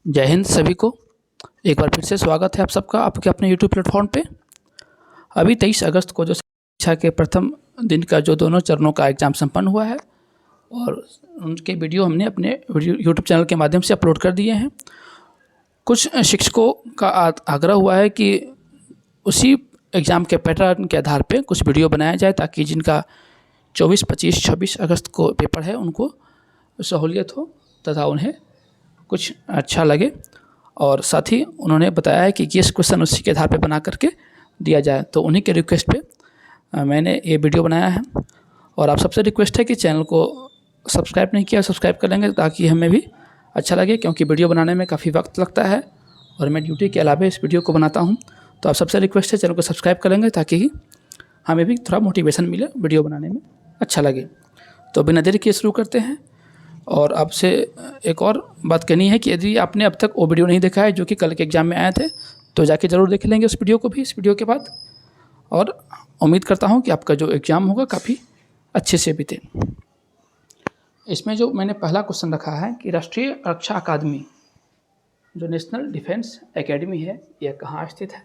जय हिंद सभी को। एक बार फिर से स्वागत है आप सबका आपके अपने यूट्यूब प्लेटफॉर्म पे। अभी 23 अगस्त को जो शिक्षा के प्रथम दिन का जो दोनों चरणों का एग्ज़ाम संपन्न हुआ है और उनके वीडियो हमने अपने यूट्यूब चैनल के माध्यम से अपलोड कर दिए हैं। कुछ शिक्षकों का आग्रह हुआ है कि उसी एग्ज़ाम के पैटर्न के आधार पे कुछ वीडियो बनाया जाए ताकि जिनका 24, 25, 26 अगस्त को पेपर है उनको सहूलियत हो तथा उन्हें कुछ अच्छा लगे। और साथ ही उन्होंने बताया है कि गेस्ट क्वेश्चन उसी के आधार पे बना करके दिया जाए, तो उन्हीं के रिक्वेस्ट पे मैंने ये वीडियो बनाया है। और आप सबसे रिक्वेस्ट है कि चैनल को सब्सक्राइब नहीं किया सब्सक्राइब कर लेंगे ताकि हमें भी अच्छा लगे, क्योंकि वीडियो बनाने में काफ़ी वक्त लगता है और मैं ड्यूटी के अलावा इस वीडियो को बनाता हूँ। तो आप सबसे रिक्वेस्ट है चैनल को सब्सक्राइब कर लेंगे ताकि हमें भी थोड़ा मोटिवेशन मिले, वीडियो बनाने में अच्छा लगे। तो बिना देरी के शुरू करते हैं। और आपसे एक और बात कहनी है कि यदि आपने अब तक वो वीडियो नहीं देखा है जो कि कल के एग्ज़ाम में आए थे, तो जाके ज़रूर देख लेंगे उस वीडियो को भी इस वीडियो के बाद। और उम्मीद करता हूँ कि आपका जो एग्ज़ाम होगा काफ़ी अच्छे से बीते। इसमें जो मैंने पहला क्वेश्चन रखा है कि राष्ट्रीय रक्षा अकादमी जो नेशनल डिफेंस एकेडमी है यह कहाँ स्थित है?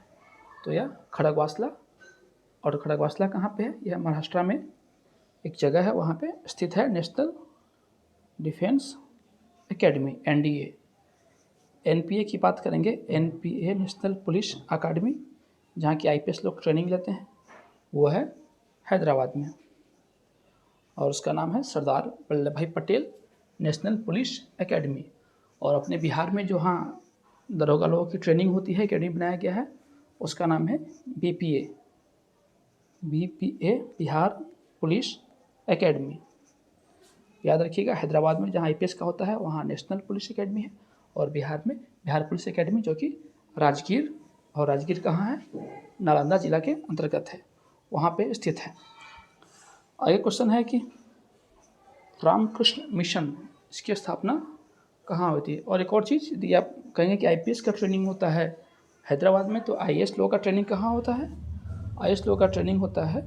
तो यह खड़गवासला। और खड़गवासला कहाँ पे है? यह महाराष्ट्र में एक जगह है, वहाँ पे स्थित है national defence academy NDA। NPA की बात करेंगे, NPA नेशनल पुलिस अकादमी, जहाँ की IPS लोग ट्रेनिंग लेते हैं, वो है हैदराबाद में। और उसका नाम है सरदार वल्लभ भाई पटेल नेशनल पुलिस एकेडमी। और अपने बिहार में जो हाँ दरोगा लोगों की ट्रेनिंग होती है, एकेडमी बनाया गया है, उसका नाम है BPA बिहार पुलिस एकेडमी। याद रखिएगा, हैदराबाद में जहाँ IPS का होता है वहाँ नेशनल पुलिस एकेडमी है, और बिहार में बिहार पुलिस एकेडमी जो कि राजगीर, और राजगीर कहाँ है? नालंदा जिला के अंतर्गत है, वहाँ पे स्थित है। आगे क्वेश्चन है कि रामकृष्ण मिशन इसकी स्थापना कहाँ हुई थी? और एक और चीज़, यदि आप कहेंगे कि IPS का ट्रेनिंग होता है हैदराबाद में, तो IAS लो का ट्रेनिंग कहाँ होता है? IAS लो का ट्रेनिंग होता है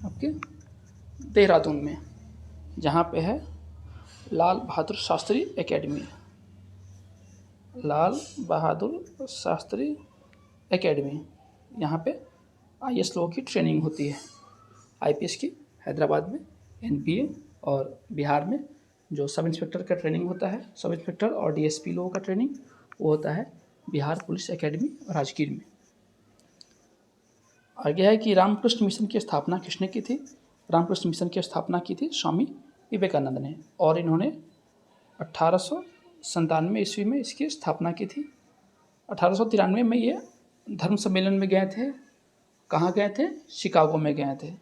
आपके देहरादून में, जहाँ पे है लाल बहादुर शास्त्री एकेडमी। लाल बहादुर शास्त्री एकेडमी, यहाँ पे IAS लो की ट्रेनिंग होती है। IPS की हैदराबाद में NPA, और बिहार में जो सब इंस्पेक्टर का ट्रेनिंग होता है, सब इंस्पेक्टर और DSP लोगों का ट्रेनिंग, वो होता है बिहार पुलिस एकेडमी राजगीर में। आगे है कि रामकृष्ण मिशन की स्थापना किसने की थी? रामकृष्ण मिशन की स्थापना की थी स्वामी विवेकानंद ने, और इन्होंने 1897 ईस्वी में इसकी स्थापना की थी। 1893 में ये धर्म सम्मेलन में गए थे। कहाँ गए थे? शिकागो में गए थे।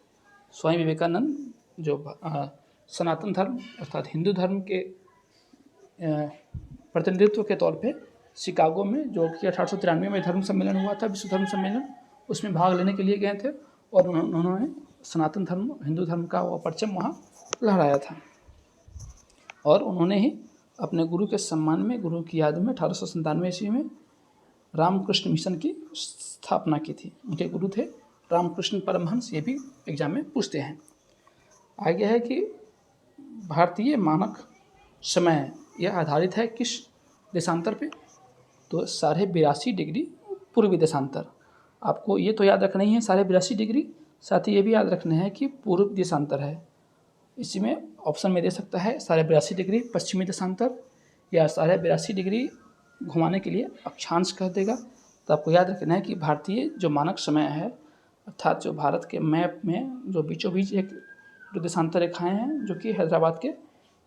स्वामी विवेकानंद जो सनातन धर्म अर्थात हिंदू धर्म के प्रतिनिधित्व के तौर पे शिकागो में, जो कि 1893 में धर्म सम्मेलन हुआ था, विश्व धर्म सम्मेलन, उसमें भाग लेने के लिए गए थे, और उन्होंने सनातन धर्म हिंदू धर्म का वो परचम वहाँ लहराया था। और उन्होंने ही अपने गुरु के सम्मान में, गुरु की याद में 1897 ईस्वी में रामकृष्ण मिशन की स्थापना की थी। उनके गुरु थे रामकृष्ण परमहंस, ये भी एग्जाम में पूछते हैं। आगे है कि भारतीय मानक समय यह आधारित है किस देशांतर पे? तो 82.5 पूर्वी देशांतर। आपको ये तो याद रखना ही है 82.5, साथ ही ये भी याद रखना है कि पूर्व देशांतर है। इसी में ऑप्शन में दे सकता है 82.5 पश्चिमी देशांतर, या 82.5 घुमाने के लिए अक्षांश कह देगा। तो आपको याद रखना है कि भारतीय जो मानक समय है, अर्थात जो भारत के मैप में जो बीचों बीच एक जो देशांतर रेखाएँ हैं जो कि हैदराबाद के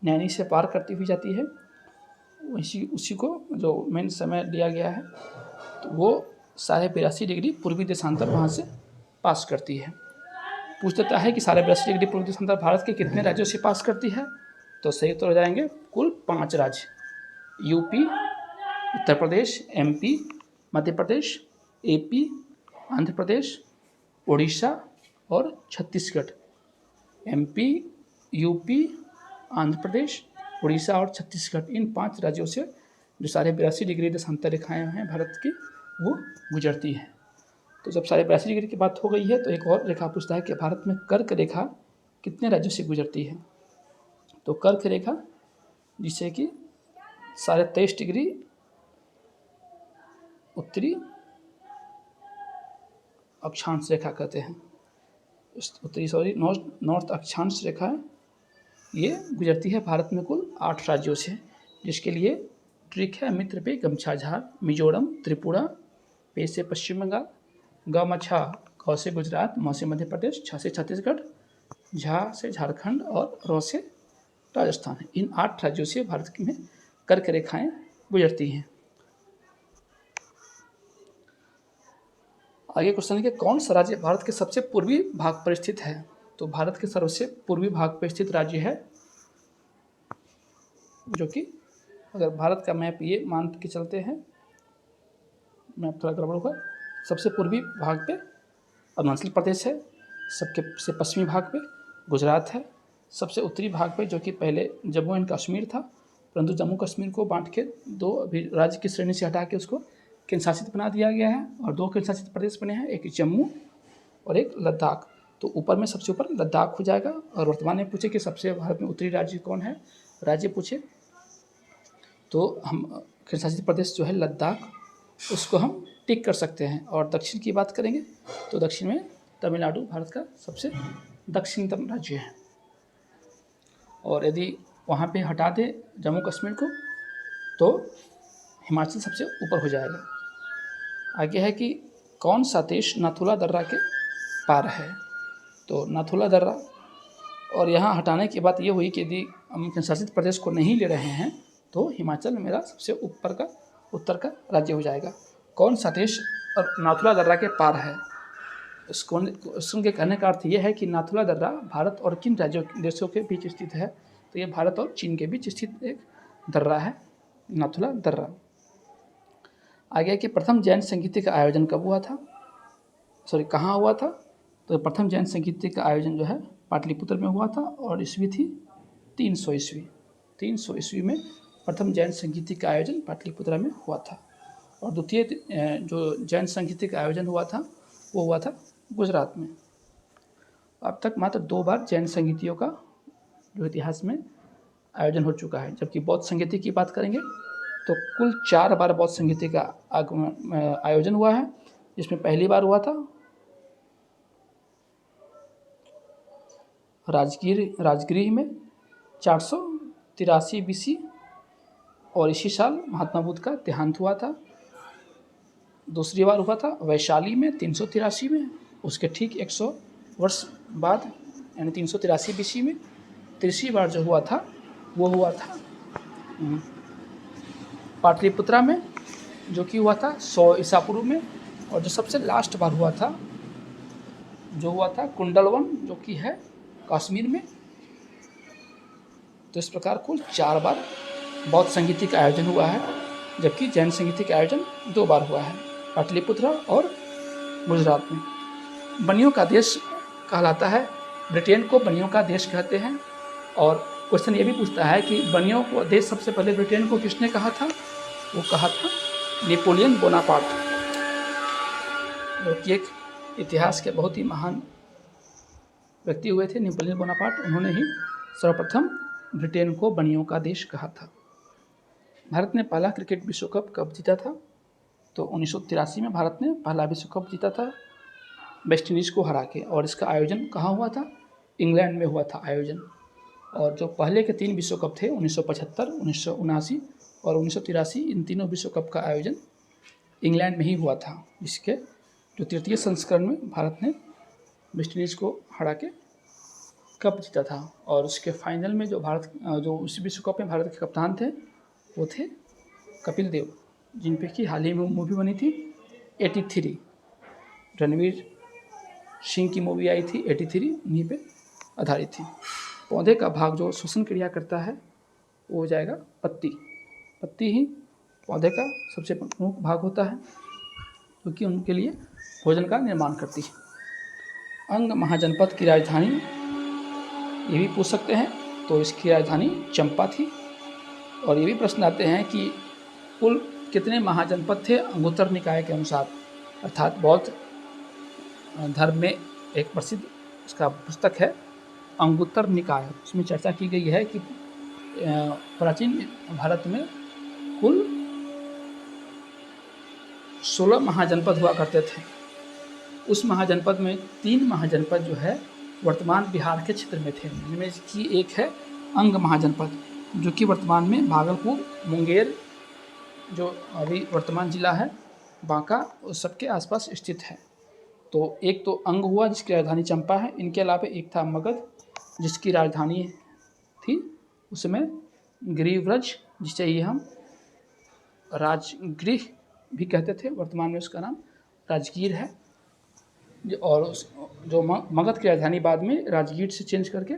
नैनी से पार करती हुई जाती है, उसी को जो मेन समय लिया गया है, तो वो 82.5 पूर्वी देशांतर वहाँ से पास करती है। पूछ देता है कि 82.5 पूर्वी देशांतर भारत के कितने राज्यों से पास करती है? तो सही उत्तर हो जाएंगे कुल 5 राज्य, UP, Uttar Pradesh, MP, Madhya Pradesh, AP, Andhra Pradesh, Orissa और छत्तीसगढ़। MP, UP, आंध्र प्रदेश, उड़ीसा और छत्तीसगढ़, इन 5 राज्यों से जो 82.5 देशांतर रेखाएँ हैं भारत की, वो गुजरती हैं। तो जब 82.5 की बात हो गई है, तो एक और रेखा पूछता है कि भारत में कर्क रेखा कितने राज्यों से गुजरती है? तो कर्क रेखा जिसे कि 23.5 उत्तरी अक्षांश रेखा कहते हैं। नॉर्थ अक्षांश रेखा है, ये गुजरती है भारत में कुल 8 राज्यों से, जिसके लिए ट्रिक है मित्र पे गमछा झार, मिजोरम, त्रिपुरा, पे से पश्चिम बंगाल, गमछा क से गुजरात, म से मध्य प्रदेश, छ से छत्तीसगढ़, झा से झारखंड और र से राजस्थान। इन 8 राज्यों से भारत में कर्क रेखाएं गुजरती हैं। आगे क्वेश्चन है कि कौन सा राज्य भारत के सबसे पूर्वी भाग पर स्थित है? तो भारत के सबसे पूर्वी भाग पर स्थित राज्य है, जो कि अगर भारत का मैप ये मान के चलते हैं, मैप थोड़ा गड़बड़ हुआ, सबसे पूर्वी भाग पे अरुणाचल प्रदेश है, सबके से पश्चिमी भाग पे गुजरात है, सबसे उत्तरी भाग पे जो कि पहले जम्मू एंड कश्मीर था, परंतु जम्मू कश्मीर को बांट के 2 अभी राज्य की श्रेणी से हटा के उसको केंद्र शासित बना दिया गया है, और 2 केंद्र शासित प्रदेश बने हैं, एक जम्मू और एक लद्दाख। तो ऊपर में सबसे ऊपर लद्दाख हो जाएगा। और वर्तमान में पूछे कि सबसे भारत में उत्तरी राज्य कौन है, राज्य पूछे तो हम केंद्र शासित प्रदेश जो है लद्दाख, उसको हम टिक कर सकते हैं। और दक्षिण की बात करेंगे तो दक्षिण में तमिलनाडु भारत का सबसे दक्षिणतम राज्य है। और यदि वहाँ पे हटा दे जम्मू कश्मीर को तो हिमाचल सबसे ऊपर हो जाएगा। आगे है कि कौन सा देश नाथुला दर्रा के पार है? तो नाथुला दर्रा, और यहाँ हटाने की बात ये हुई कि यदि हम केंद्र शासित प्रदेश को नहीं ले रहे हैं तो हिमाचल मेरा सबसे ऊपर का उत्तर का राज्य हो जाएगा। कौन सा देश नाथुला दर्रा के पार है? उसके कहने का अर्थ ये है कि नाथुला दर्रा भारत और किन देशों के बीच स्थित है? तो ये भारत और चीन के बीच स्थित एक दर्रा है, नाथुला दर्रा। आगे कि प्रथम जैन संगीति का आयोजन कब हुआ था? कहाँ हुआ था? तो प्रथम जैन संगीति का आयोजन जो है पाटलिपुत्र में हुआ था, और ईस्वी थी 300 ईस्वी। 300 ईस्वी में प्रथम जैन संगीति का आयोजन पाटलिपुत्र में हुआ था। और द्वितीय जो जैन संगीति का आयोजन हुआ था वो हुआ था गुजरात में। अब तक मात्र 2 बार जैन संगीतियों का जो इतिहास में आयोजन हो चुका है, जबकि बौद्ध संगीति की बात करेंगे तो कुल 4 बार बौद्ध संगीति का आयोजन हुआ है, जिसमें पहली बार हुआ था राजगृह में 483 BC, और इसी साल महात्मा बुद्ध का देहांत हुआ था। दूसरी बार हुआ था वैशाली में 383 में, उसके ठीक 100 वर्ष बाद यानी 383 BC में। तीसरी बार जो हुआ था वो हुआ था पाटलिपुत्रा में, जो कि हुआ था 100 ईसा पूर्व में। और जो सबसे लास्ट बार हुआ था कुंडलवन, जो कि है कश्मीर में। तो इस प्रकार कुल 4 बार बौद्ध संगीति का आयोजन हुआ है, जबकि जैन संगीति का आयोजन 2 बार हुआ है, पाटलिपुत्र और गुजरात में। बनियों का देश कहलाता है, ब्रिटेन को बनियों का देश कहते हैं। और क्वेश्चन ये भी पूछता है कि बनियों को देश सबसे पहले ब्रिटेन को किसने कहा था? वो कहा था नेपोलियन बोनापार्ट, जो कि एक इतिहास के बहुत ही महान व्यक्ति हुए थे। नेपोलियन बोनापार्ट, उन्होंने ही सर्वप्रथम ब्रिटेन को बनियों का देश कहा था। भारत ने पहला क्रिकेट विश्व कप कब जीता था? तो 1983 में भारत ने पहला विश्व कप जीता था वेस्ट इंडीज़ को हरा के। और इसका आयोजन कहाँ हुआ था? इंग्लैंड में हुआ था आयोजन। और जो पहले के 3 विश्व कप थे 1975, 1979 और 1983, इन तीनों विश्व कप का आयोजन इंग्लैंड में ही हुआ था, जिसके जो तृतीय संस्करण में भारत ने वेस्ट इंडीज़ को हरा के कप जीता था। और उसके फाइनल में जो उस विश्व कप में भारत के कप्तान थे वो थे कपिल देव, जिन पे कि हाल ही में मूवी बनी थी 83, रणवीर सिंह की मूवी आई थी 83, उन्हीं पे आधारित थी। पौधे का भाग जो श्वसन क्रिया करता है वो हो जाएगा पत्ती। पत्ती ही पौधे का सबसे प्रमुख भाग होता है, क्योंकि उनके लिए भोजन का निर्माण करती है। अंग महाजनपद की राजधानी ये भी पूछ सकते हैं, तो इसकी राजधानी चंपा थी। और ये भी प्रश्न आते हैं कि कुल कितने महाजनपद थे अंगुत्तर निकाय के अनुसार, अर्थात बौद्ध धर्म में एक प्रसिद्ध उसका पुस्तक है अंगुत्तर निकाय। उसमें चर्चा की गई है कि प्राचीन भारत में कुल 16 महाजनपद हुआ करते थे। उस महाजनपद में 3 महाजनपद जो है वर्तमान बिहार के क्षेत्र में थे, जिनमें कि एक है अंग महाजनपद, जो कि वर्तमान में भागलपुर, मुंगेर, जो अभी वर्तमान जिला है बांका, उस सबके आसपास स्थित है। तो एक तो अंग हुआ जिसकी राजधानी चंपा है। इनके अलावा एक था मगध जिसकी राजधानी थी उसमें गिरिव्रज, जिसे ही हम राजगृह भी कहते थे, वर्तमान में उसका नाम राजगीर है। और जो मगध की राजधानी बाद में राजगीर से चेंज करके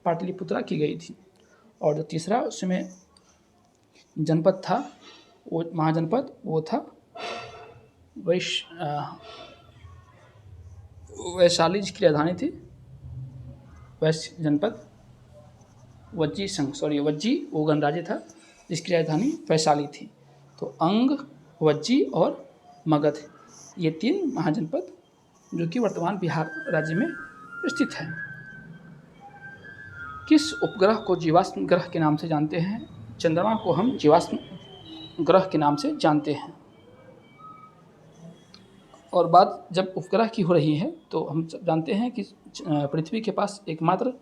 पाटलिपुत्रा की गई थी। और जो तीसरा उसमें जनपद था, वो महाजनपद, वो था वैशाली जिसकी राजधानी थी वैश्य जनपद, वज्जी वो गणराज्य था जिसकी राजधानी वैशाली थी। तो अंग, वज्जी और मगध, ये 3 महाजनपद जो कि वर्तमान बिहार राज्य में स्थित है। किस उपग्रह को जीवाश्म ग्रह के नाम से जानते हैं? चंद्रमा को हम जीवाश्म ग्रह के नाम से जानते हैं। और बात जब उपग्रह की हो रही है तो हम जानते हैं कि पृथ्वी के पास एकमात्र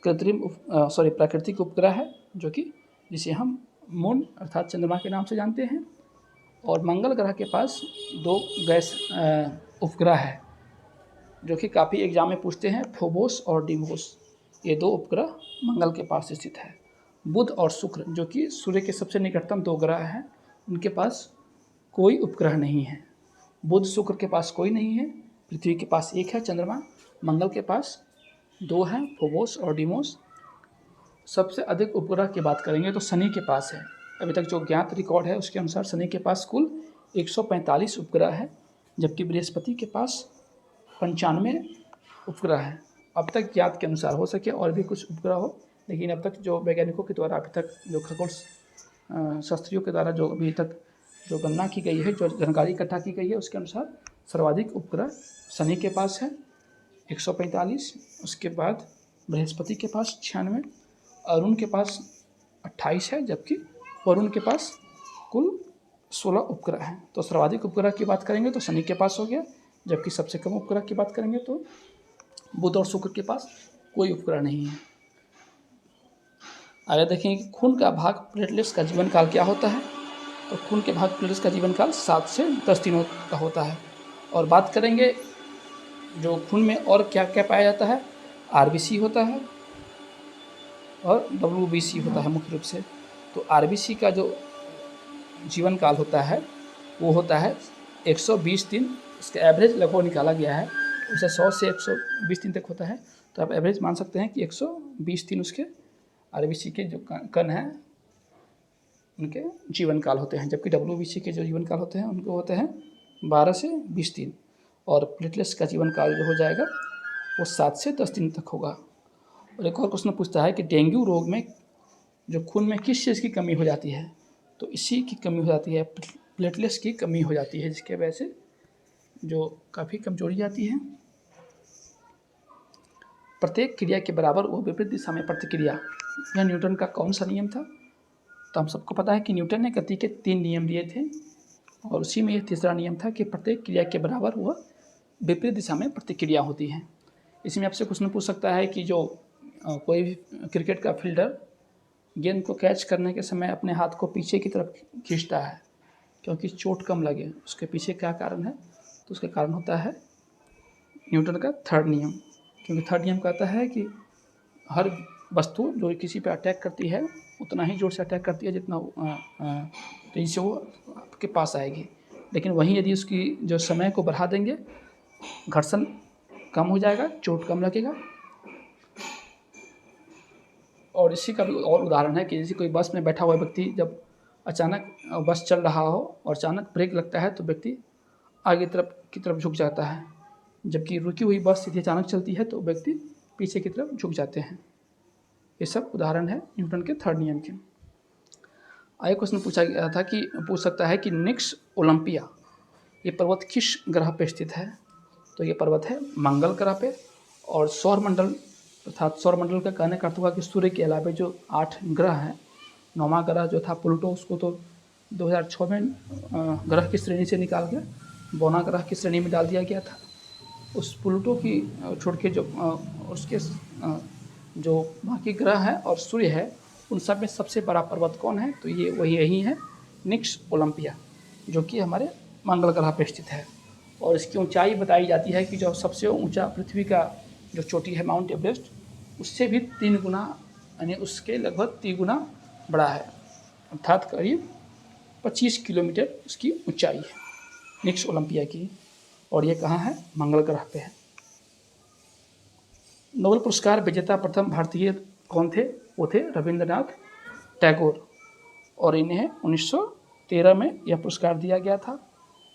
प्राकृतिक उपग्रह है, जो कि जिसे हम मून अर्थात चंद्रमा के नाम से जानते हैं। और मंगल ग्रह के पास 2 गैस उपग्रह है जो कि काफ़ी एग्जाम में पूछते हैं, फोबोस और डिमोस। ये 2 उपग्रह मंगल के पास स्थित है। बुध और शुक्र जो कि सूर्य के सबसे निकटतम 2 ग्रह हैं, उनके पास कोई उपग्रह नहीं है। बुध शुक्र के पास कोई नहीं है, पृथ्वी के पास 1 है चंद्रमा, मंगल के पास 2 हैं, फोबोस और डिमोस। सबसे अधिक उपग्रह की बात करेंगे तो शनि के पास है। अभी तक जो ज्ञात रिकॉर्ड है उसके अनुसार शनि के पास कुल 145 उपग्रह है, जबकि बृहस्पति के पास 95 उपग्रह है। अब तक ज्ञात के अनुसार, हो सके और भी कुछ उपग्रह हो, लेकिन अब तक जो वैज्ञानिकों के द्वारा अभी तक जो खगोल शास्त्रियों के द्वारा जो अभी तक जो गणना की गई है, जो जानकारी इकट्ठा की गई है, उसके अनुसार सर्वाधिक उपग्रह शनि के पास है 145, उसके बाद बृहस्पति के पास 96, अरुण के पास 28 है, जबकि वरुण के पास कुल 16 उपग्रह हैं। तो सर्वाधिक उपग्रह की बात करेंगे तो शनि के पास हो गया, जबकि सबसे कम उपग्रह की बात करेंगे तो बुध और शुक्र के पास कोई उपग्रह नहीं है। आगे देखेंगे कि खून का भाग प्लेटलेट्स का जीवन काल क्या होता है। तो खून के भाग प्लेटलेट्स का जीवन काल 7 से 10 दिनों का होता है। और बात करेंगे जो खून में और क्या क्या पाया जाता है, आरबीसी होता है और डब्ल्यूबीसी होता है मुख्य रूप से। तो आरबीसी का जो जीवन काल होता है वो होता है 120 दिन, इसका एवरेज लगभग निकाला गया है, उसे 100 से 120 दिन तक होता है। तो आप एवरेज मान सकते हैं कि 120 दिन उसके आरबीसी के जो कण हैं उनके जीवन काल होते हैं, जबकि डब्ल्यूबीसी के जो जीवन काल होते हैं उनको होते हैं 12 से 20 दिन। और प्लेटलेट्स का जीवन काल जो हो जाएगा वो 7 से 10 दिन तक होगा। और एक और क्वेश्चन पूछता है कि डेंगू रोग में जो खून में किस चीज़ की कमी हो जाती है। तो इसी की कमी हो जाती है, प्लेटलेट्स की कमी हो जाती है, जिसके वजह से जो काफ़ी कमजोरी आती है। प्रत्येक क्रिया के बराबर वो विपरीत दिशा में प्रतिक्रिया, यह न्यूटन का कौन सा नियम था। तो हम सबको पता है कि न्यूटन ने गति के 3 नियम दिए थे और उसी में यह तीसरा नियम था कि प्रत्येक क्रिया के बराबर वह विपरीत दिशा में प्रतिक्रिया होती है। इसमें आपसे क्वेश्चन पूछ सकता है कि जो कोई भी क्रिकेट का फील्डर गेंद को कैच करने के समय अपने हाथ को पीछे की तरफ खींचता है क्योंकि चोट कम लगे, उसके पीछे क्या कारण है। तो उसका कारण होता है न्यूटन का 3rd नियम, क्योंकि 3rd नियम कहता है कि हर वस्तु जो किसी पे अटैक करती है उतना ही जोर से अटैक करती है जितना तेजी से वो आपके पास आएगी। लेकिन वहीं यदि उसकी जो समय को बढ़ा देंगे, घर्षण कम हो जाएगा, चोट कम लगेगा। और इसी का भी और उदाहरण है कि जैसे कोई बस में बैठा हुआ व्यक्ति जब अचानक बस चल रहा हो और अचानक ब्रेक लगता है तो व्यक्ति आगे की तरफ झुक जाता है, जबकि रुकी हुई बस यदि अचानक चलती है तो व्यक्ति पीछे की तरफ झुक जाते हैं। ये सब उदाहरण है न्यूटन के 3rd नियम के। आगे क्वेश्चन पूछा गया था कि पूछ सकता है कि निक्स ओलंपिया ये पर्वत किस ग्रह पे स्थित है। तो ये पर्वत है मंगल ग्रह पे। और सौरमंडल अर्थात सौरमंडल का कहने का अर्थ हुआ कि सूर्य के अलावा जो 8 ग्रह हैं, 9वां ग्रह जो था प्लूटो, उसको तो 2006 में ग्रह की श्रेणी से निकाल के बौना ग्रह की श्रेणी में डाल दिया गया था। उस प्लूटो की छोड़ के जो उसके जो बाकी ग्रह हैं और सूर्य है, उन सब में सबसे बड़ा पर्वत कौन है? तो ये वही यही है, निक्स ओलंपिया, जो कि हमारे मंगल ग्रह पर स्थित है। और इसकी ऊंचाई बताई जाती है कि जो सबसे ऊंचा पृथ्वी का जो चोटी है माउंट एवरेस्ट, उससे भी 3 गुना, यानी उसके लगभग 3 गुना बड़ा है, अर्थात करीब 25 किलोमीटर उसकी ऊंचाई है निक्स ओलंपिया की। और ये कहाँ है? मंगल ग्रह पे है। नोबेल पुरस्कार विजेता प्रथम भारतीय कौन थे? वो थे रविंद्रनाथ टैगोर, और इन्हें 1913 में यह पुरस्कार दिया गया था।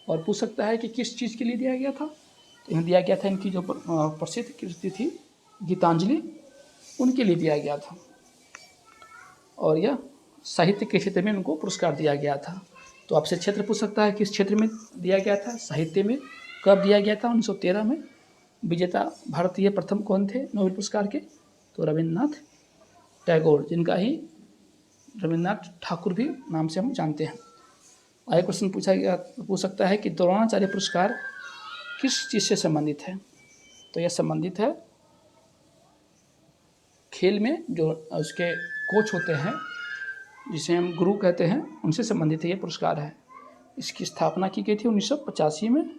और पूछ सकता है कि किस चीज़ के लिए दिया गया था? तो इन्हें दिया गया था इनकी जो प्रसिद्ध कृति थी गीतांजलि, उनके लिए दिया गया था। और यह साहित्य के क्षेत्र में उनको पुरस्कार दिया गया था। तो आपसे क्षेत्र पूछ सकता है किस क्षेत्र में दिया गया था? साहित्य में। कब दिया गया था? 1913 में। विजेता भारतीय प्रथम कौन थे नोबेल पुरस्कार के? तो रविंद्रनाथ टैगोर, जिनका ही रविंद्रनाथ ठाकुर भी नाम से हम जानते हैं। आगे क्वेश्चन पूछ सकता है कि द्रोणाचार्य पुरस्कार किस चीज़ से संबंधित है? तो यह संबंधित है खेल में जो उसके कोच होते हैं, जिसे हम गुरु कहते हैं, उनसे संबंधित ये पुरस्कार है। इसकी स्थापना की गई थी 1985 में।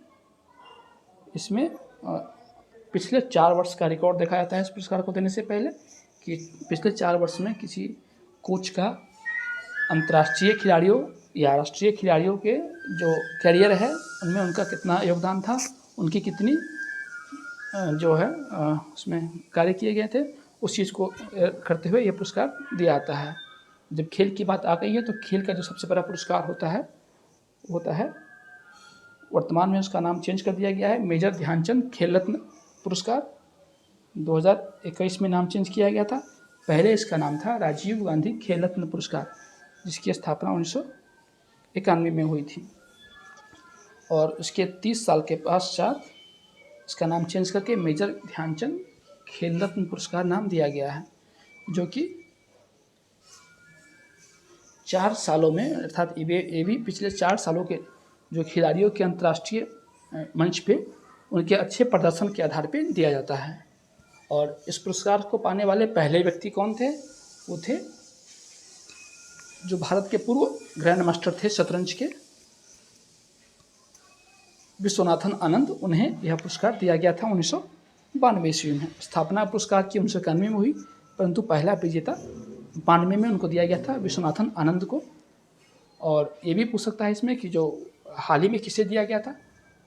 इसमें पिछले 4 वर्ष का रिकॉर्ड देखा जाता है इस पुरस्कार को देने से पहले, कि पिछले 4 वर्ष में किसी कोच का अंतर्राष्ट्रीय खिलाड़ियों या राष्ट्रीय खिलाड़ियों के जो करियर है उनमें उनका कितना योगदान था, उनकी कितनी जो है उसमें कार्य किए गए थे, उस चीज़ को करते हुए ये पुरस्कार दिया जाता है। जब खेल की बात आ गई है तो खेल का जो सबसे बड़ा पुरस्कार होता है वर्तमान में उसका नाम चेंज कर दिया गया है, मेजर ध्यानचंद खेल रत्न पुरस्कार। 2021 में नाम चेंज किया गया था। पहले इसका नाम था राजीव गांधी खेल रत्न पुरस्कार, जिसकी स्थापना 1991 में हुई थी। और उसके 30 साल के पश्चात इसका नाम चेंज करके मेजर ध्यानचंद खेल रत्न पुरस्कार नाम दिया गया है, जो कि 4 सालों में, अर्थात ये भी पिछले 4 सालों के जो खिलाड़ियों के अंतर्राष्ट्रीय मंच पे उनके अच्छे प्रदर्शन के आधार पे दिया जाता है। और इस पुरस्कार को पाने वाले पहले व्यक्ति कौन थे? वो थे जो भारत के पूर्व ग्रैंड मास्टर थे शतरंज के, विश्वनाथन आनंद। उन्हें यह पुरस्कार दिया गया था 1992 ईस्वी में। स्थापना पुरस्कार की 1991 में हुई, परंतु पहला विजेता 92 में उनको दिया गया था, विश्वनाथन आनंद को। और ये भी पूछ सकता है इसमें कि जो हाल ही में किसे दिया गया था?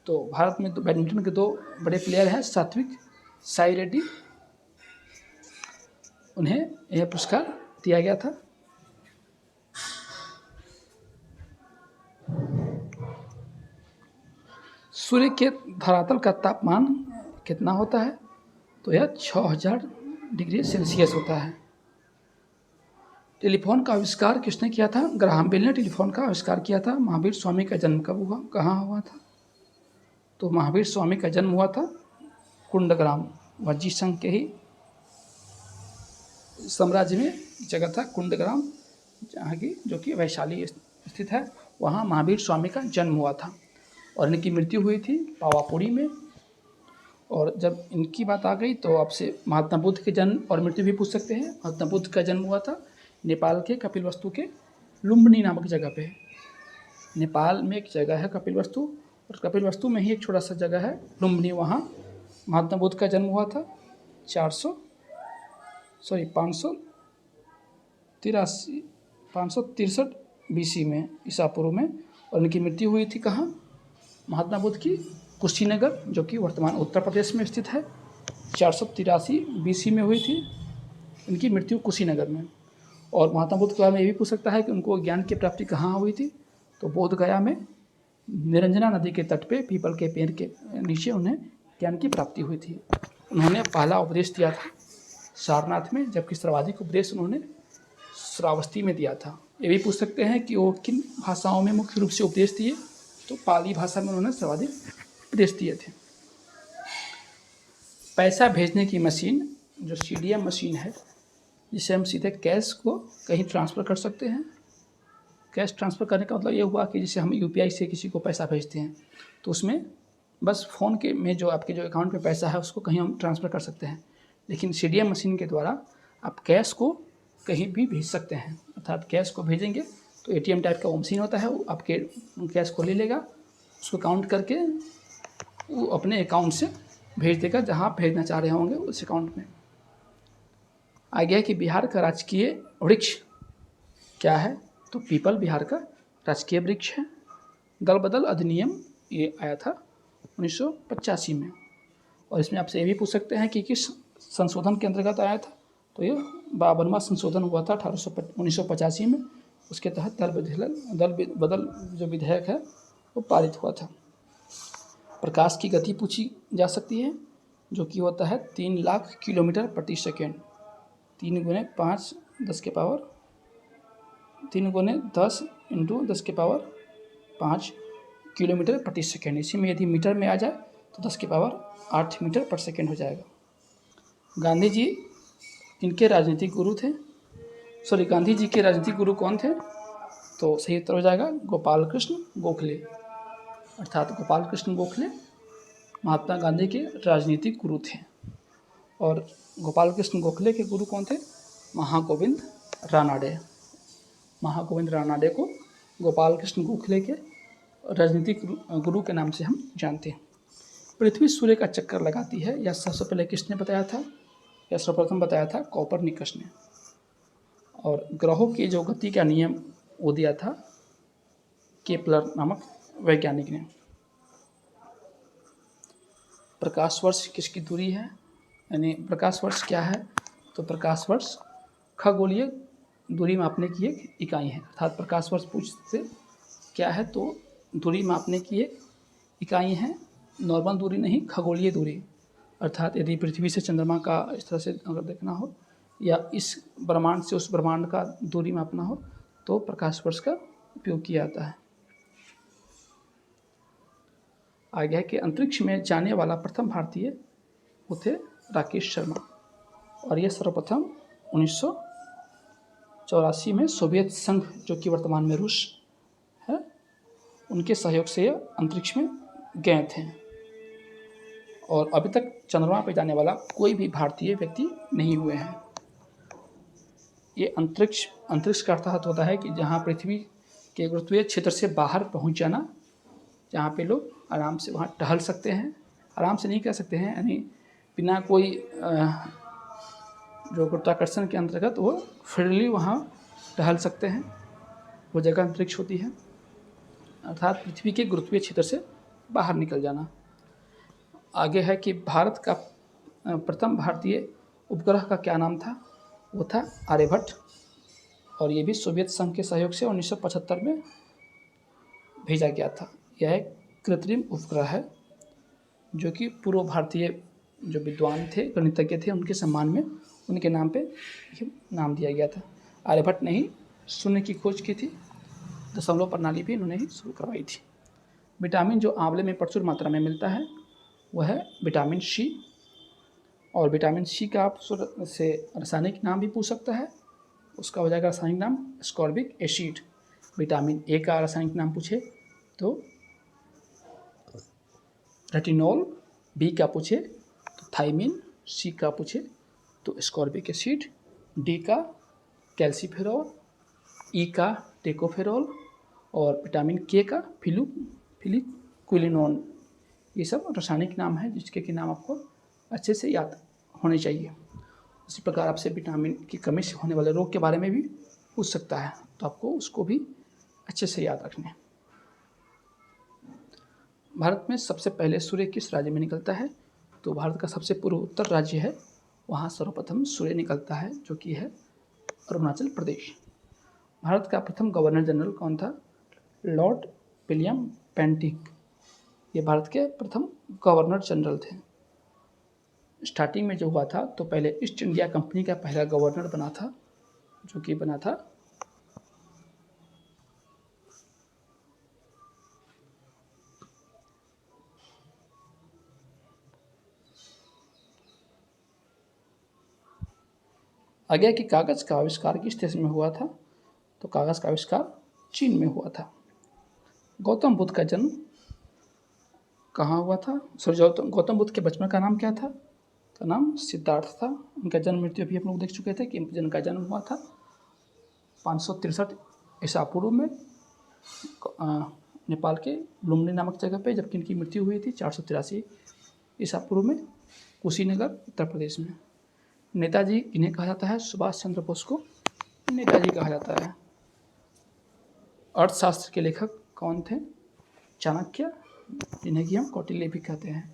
तो भारत में बैडमिंटन के 2 बड़े प्लेयर हैं, सात्विक साई रेड्डी, उन्हें यह पुरस्कार दिया गया था। सूर्य के धरातल का तापमान कितना होता है? तो यह 6000 डिग्री सेल्सियस होता है। टेलीफोन का आविष्कार किसने किया था? ग्राहम बेल ने टेलीफोन का आविष्कार किया था। महावीर स्वामी का जन्म कब हुआ, कहाँ हुआ था? तो महावीर स्वामी का जन्म हुआ था कुंडग्राम, वज्जी संघ के ही साम्राज्य में जगह था कुंडग्राम, जहाँ की जो कि वैशाली स्थित है, वहाँ महावीर स्वामी का जन्म हुआ था। और इनकी मृत्यु हुई थी पावापुरी में। और जब इनकी बात आ गई तो आपसे महात्मा बुद्ध के जन्म और मृत्यु भी पूछ सकते हैं। महात्मा बुद्ध का जन्म हुआ था नेपाल के कपिलवस्तु के लुम्बिनी नामक जगह पे। नेपाल में एक जगह है कपिलवस्तु, और कपिलवस्तु में ही एक छोटा सा जगह है लुम्बिनी, वहाँ महात्मा बुद्ध का जन्म हुआ था 563 BC में, ईसा पूर्व में। और इनकी मृत्यु हुई थी कहाँ? महात्मा बुद्ध की कुशीनगर, जो कि वर्तमान उत्तर प्रदेश में स्थित है, 483 BC में हुई थी इनकी मृत्यु कुशीनगर में। और महात्मा बुद्ध के बारे में ये भी पूछ सकता है कि उनको ज्ञान की प्राप्ति कहाँ हुई थी? तो बोध गया में निरंजना नदी के तट पे पीपल के पेड़ के नीचे उन्हें ज्ञान की प्राप्ति हुई थी। उन्होंने पहला उपदेश दिया था सारनाथ में, जबकि सर्वाधिक उपदेश उन्होंने श्रावस्ती में दिया था। ये भी पूछ सकते हैं कि वो किन भाषाओं में मुख्य रूप से उपदेश दिए? तो पाली भाषा में उन्होंने सर्वाधिक उपदेश दिए थे। पैसा भेजने की मशीन जो CDM मशीन है, जिसे हम सीधे कैश को कहीं ट्रांसफ़र कर सकते हैं, कैश ट्रांसफ़र करने का मतलब ये हुआ कि जैसे हम यूपीआई से किसी को पैसा भेजते हैं तो उसमें बस फ़ोन के में जो आपके जो अकाउंट में पैसा है उसको कहीं हम ट्रांसफ़र कर सकते हैं, लेकिन सीडीएम मशीन के द्वारा आप कैश को कहीं भी भेज सकते हैं। अर्थात कैश को भेजेंगे तो एटीएम टाइप का वो मशीन होता है, वो आपके कैश को ले लेगा, उसको काउंट करके वो अपने अकाउंट से भेज देगा जहाँ आप भेजना चाह रहे होंगे उस अकाउंट में। आगे है कि बिहार का राजकीय वृक्ष क्या है, तो पीपल बिहार का राजकीय वृक्ष है। दल बदल अधिनियम ये आया था 1985 में, और इसमें आपसे ये भी पूछ सकते हैं कि किस संशोधन के अंतर्गत आया था, तो ये 52वां संशोधन हुआ था 1985 में। उसके तहत दल बदल जो विधेयक है वो पारित हुआ था। प्रकाश की गति पूछी जा सकती है, जो कि होता है 3 लाख किलोमीटर प्रति सेकेंड। 3 गुने 5 10 के पावर 3 गुने 10 इंटू 10 के पावर 5 किलोमीटर प्रति सेकेंड। इसी में यदि मीटर में आ जाए तो 10 के पावर 8 मीटर पर सेकेंड हो जाएगा। गांधी जी इनके राजनीतिक गुरु थे, गांधी जी के राजनीतिक गुरु कौन थे, तो सही उत्तर हो जाएगा गोपाल कृष्ण गोखले। अर्थात गोपाल कृष्ण गोखले महात्मा गांधी के राजनीतिक गुरु थे। और गोपाल कृष्ण गोखले के गुरु कौन थे, महागोविंद रानाडे। महागोविंद रानाडे को गोपाल कृष्ण गोखले के राजनीतिक गुरु के नाम से हम जानते हैं। पृथ्वी सूर्य का चक्कर लगाती है, यह सबसे पहले किसने बताया था, यह सर्वप्रथम बताया था कोपरनिकस ने। और ग्रहों की जो गति का नियम वो दिया था केपलर नामक वैज्ञानिक ने। प्रकाश वर्ष किसकी दूरी है, यानी प्रकाश वर्ष क्या है, तो प्रकाश वर्ष खगोलीय दूरी मापने की एक इकाई है। अर्थात प्रकाश वर्ष पूछते क्या है, तो दूरी मापने की एक इकाई है, नॉर्मल दूरी नहीं, खगोलीय दूरी। अर्थात यदि पृथ्वी से चंद्रमा का इस तरह से अगर देखना हो या इस ब्रह्मांड से उस ब्रह्मांड का दूरी मापना हो तो प्रकाश वर्ष का उपयोग किया जाता है। आगे है कि अंतरिक्ष में जाने वाला प्रथम भारतीय वो थे राकेश शर्मा, और ये सर्वप्रथम 1984 में सोवियत संघ, जो कि वर्तमान में रूस है, उनके सहयोग से यह अंतरिक्ष में गए थे। और अभी तक चंद्रमा पर जाने वाला कोई भी भारतीय व्यक्ति नहीं हुए हैं। ये अंतरिक्ष का अर्थ होता है कि जहाँ पृथ्वी के गुरुत्वीय क्षेत्र से बाहर पहुँच जाना, जहाँ पे लोग आराम से वहाँ टहल सकते हैं, आराम से नहीं कह सकते हैं, यानी बिना कोई जो गुरुत्वाकर्षण के अंतर्गत वो फ्रीली वहाँ टहल सकते हैं, वो जगह अंतरिक्ष होती है। अर्थात पृथ्वी के गुरुत्वीय क्षेत्र से बाहर निकल जाना। आगे है कि भारत का प्रथम भारतीय उपग्रह का क्या नाम था, वो था आर्यभट्ट, और ये भी सोवियत संघ के सहयोग से 1975 में भेजा गया था। यह एक कृत्रिम उपग्रह है जो कि पूर्व भारतीय जो विद्वान थे, गणितज्ञ थे, उनके सम्मान में उनके नाम पे ये नाम दिया गया था। आर्यभट्ट ने ही शून्य की खोज की थी, दशमलव प्रणाली भी इन्होंने ही शुरू करवाई थी। विटामिन जो आंवले में प्रचुर मात्रा में मिलता है वह है विटामिन सी, और विटामिन सी का आप से रासायनिक नाम भी पूछ सकता है, उसका हो जाएगा रासायनिक नाम स्कॉर्बिक एसिड। विटामिन ए का रासायनिक नाम पूछे तो रेटिनॉल, बी का पूछे तो थाइमिन, सी का पूछे तो स्कॉर्बिक एसिड, डी का कैल्सीफेरॉल, ई का टेकोफेरॉल, और विटामिन के का फिलिक्विलिनोन। ये सब रासायनिक नाम है जिसके कि नाम आपको अच्छे से याद होने चाहिए। इसी प्रकार आपसे विटामिन की कमी से होने वाले रोग के बारे में भी पूछ सकता है, तो आपको उसको भी अच्छे से याद रखना है। भारत में सबसे पहले सूर्य किस राज्य में निकलता है, तो भारत का सबसे पूर्वोत्तर राज्य है, वहाँ सर्वप्रथम सूर्य निकलता है, जो कि है अरुणाचल प्रदेश। भारत का प्रथम गवर्नर जनरल कौन था, लॉर्ड विलियम पेंटिक। ये भारत के प्रथम गवर्नर जनरल थे। स्टार्टिंग में जो हुआ था तो पहले ईस्ट इंडिया कंपनी का पहला गवर्नर बना था, जो कि बना था आगे कि कागज़ का आविष्कार किस देश में हुआ था, तो कागज़ का आविष्कार चीन में हुआ था। गौतम बुद्ध का जन्म कहाँ हुआ था? सॉरी, गौतम बुद्ध के बचपन का नाम क्या था? का नाम सिद्धार्थ था। उनका जन्म मृत्यु अभी हम लोग देख चुके थे कि जिनका जन्म हुआ था 563 ईसा पूर्व में नेपाल के लुम्बिनी नामक जगह पे, जबकि इनकी मृत्यु हुई थी 483 ईसा पूर्व में कुशीनगर, उत्तर प्रदेश में। नेताजी इन्हें कहा जाता है, सुभाष चंद्र बोस को नेताजी कहा जाता है। अर्थशास्त्र के लेखक कौन थे? चाणक्य, जिन्हें कि हम कौटिल्य भी कहते हैं,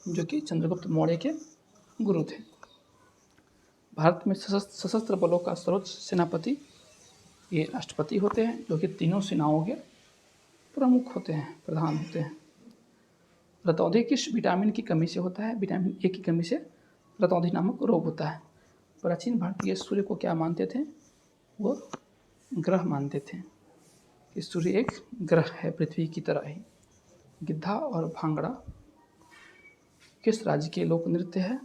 जो कि चंद्रगुप्त मौर्य के गुरु थे। भारत में सशस्त्र बलों का सर्वोच्च सेनापति ये राष्ट्रपति होते हैं, जो कि तीनों सेनाओं के प्रमुख होते हैं, प्रधान होते हैं। रतौंधी किस विटामिन की कमी से होता है? विटामिन ए की कमी से रतौंधी नामक रोग होता है। प्राचीन भारतीय सूर्य को क्या मानते थे? वो ग्रह मानते थे कि सूर्य एक ग्रह है पृथ्वी की तरह ही। गिद्धा और भांगड़ा किस राज्य के लोक नृत्य है?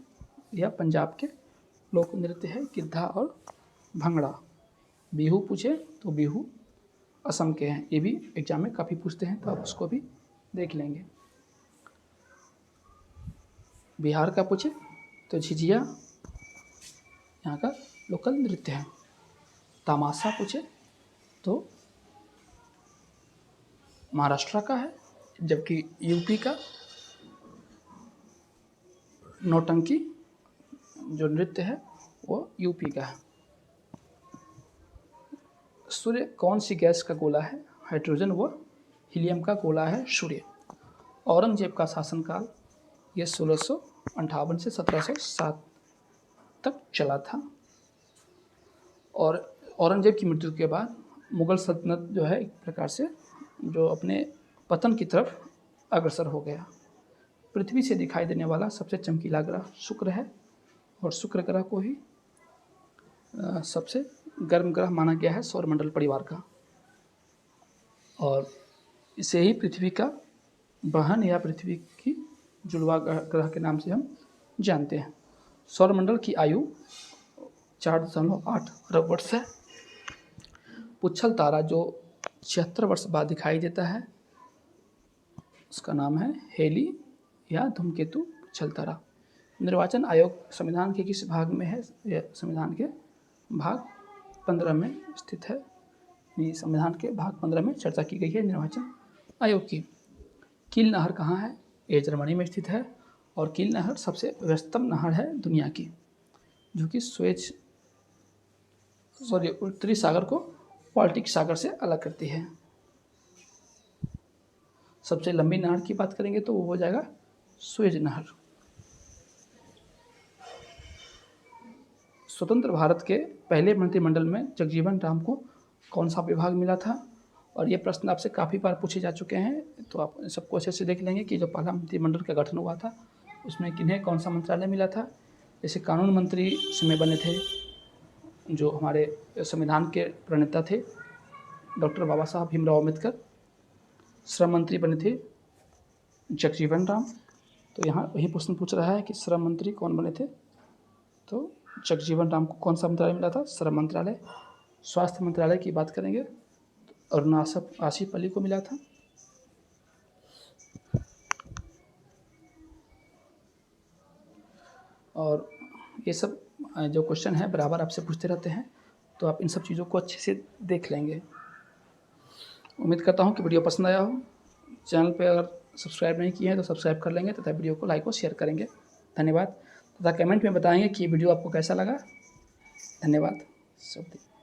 यह पंजाब के लोक नृत्य है, गिद्धा और भांगड़ा। बिहू पूछे तो बिहू असम के हैं। ये भी एग्जाम में काफ़ी पूछते हैं, तो आप उसको भी देख लेंगे। बिहार का पूछे तो झिझिया यहाँ का लोकल नृत्य है। तमाशा पूछे तो महाराष्ट्र का है, जबकि यूपी का नौटंकी जो नृत्य है वो यूपी का है। सूर्य कौन सी गैस का गोला है? हाइड्रोजन व हीलियम का गोला है सूर्य। औरंगजेब का शासनकाल ये 1658 से 1707 तक चला था। और औरंगजेब की मृत्यु के बाद मुग़ल सल्तनत जो है एक प्रकार से जो अपने पतन की तरफ अग्रसर हो गया। पृथ्वी से दिखाई देने वाला सबसे चमकीला ग्रह शुक्र है, और शुक्र ग्रह को ही सबसे गर्म ग्रह माना गया है सौरमंडल परिवार का, और इसे ही पृथ्वी का बहन या पृथ्वी की जुड़वा ग्रह के नाम से हम जानते हैं। सौरमंडल की आयु 4.8 अरब वर्ष है। पुच्छल तारा जो 76 वर्ष बाद दिखाई देता है, उसका नाम है हेली या धूमकेतु पुच्छल तारा। निर्वाचन आयोग संविधान के किस भाग में है? यह संविधान के भाग 15 में स्थित है। संविधान के भाग 15 में चर्चा की गई है निर्वाचन आयोग की। कील नहर कहाँ है? ये जर्मनी में स्थित है, और कील नहर सबसे व्यस्तम नहर है दुनिया की, जो कि उत्तरी सागर को बाल्टिक सागर से अलग करती है। सबसे लंबी नहर की बात करेंगे तो वो हो जाएगा सुएज नहर। स्वतंत्र भारत के पहले मंत्रिमंडल में जगजीवन राम को कौन सा विभाग मिला था? और ये प्रश्न आपसे काफ़ी बार पूछे जा चुके हैं, तो आप सबको अच्छे से देख लेंगे कि जो पहला मंत्रिमंडल का गठन हुआ था उसमें किन्हें कौन सा मंत्रालय मिला था। जैसे कानून मंत्री समय बने थे जो हमारे संविधान के प्रणेता थे डॉक्टर बाबा साहब भीमराव अम्बेडकर। श्रम मंत्री बने थे जगजीवन राम। तो यहाँ वही प्रश्न पूछ रहा है कि श्रम मंत्री कौन बने थे, तो जगजीवन राम को कौन सा मंत्रालय मिला था? श्रम मंत्रालय। स्वास्थ्य मंत्रालय की बात करेंगे और आसिफ अली को मिला था। और ये सब जो क्वेश्चन है बराबर आपसे पूछते रहते हैं, तो आप इन सब चीज़ों को अच्छे से देख लेंगे। उम्मीद करता हूँ कि वीडियो पसंद आया हो। चैनल पे अगर सब्सक्राइब नहीं किए हैं तो सब्सक्राइब कर लेंगे तथा वीडियो को लाइक और शेयर करेंगे। धन्यवाद। तथा कमेंट में बताएंगे कि वीडियो आपको कैसा लगा। धन्यवाद। शुभ दिन।